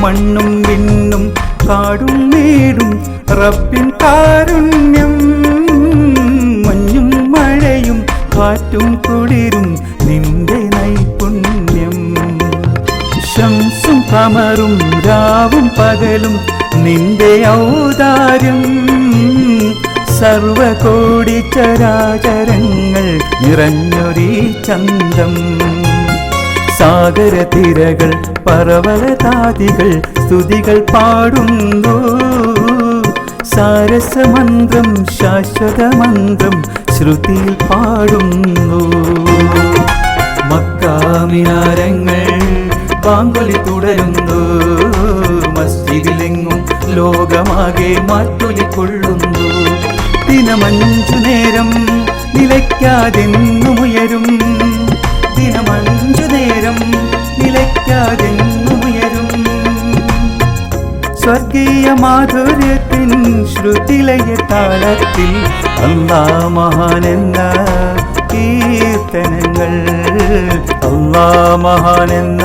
മണ്ണും വിണ്ണും കാടും മേടും റബ്ബിൻ കാരുണ്യം. മഞ്ഞും മഴയും കാറ്റും കുളിരും നിന്റെ നൈപുണ്യം. ശംസും ഖമറും രാവും പകലും നിന്റെ ഔദാര്യം. സർവകോടി ചരാചരങ്ങൾ നിറഞ്ഞൊരീ ചന്തം. സാഗരതിരകൾ പർവ്വതാദികൾ സ്തുതികൾ പാടുന്നു. സാരസമന്ത്രം ശാശ്വതമന്ത്രം ശ്രുതിയിൽ പാടുന്നു. മക്കാമിനാരങ്ങൾ പാങ്കൊലി തുടരുന്നു. മസ്ജിദിലെങ്ങും ലോകമാകെ മാറ്റൊലിക്കൊള്ളുന്നു. ദിനമഞ്ചു നേരം നിലയ്ക്കാതെന്നുമുയരും. ദിനമഞ്ചു നേരം നിലയ്ക്കാതെന്നുമുയരും. സ്വർഗീയ മാധുര്യത്തിൻ ശ്രുതിലയ താളത്തിൽ അല്ലാഹ് മഹാനെന്ന കീർത്തനങ്ങൾ. അല്ലാഹ് മഹാനെന്ന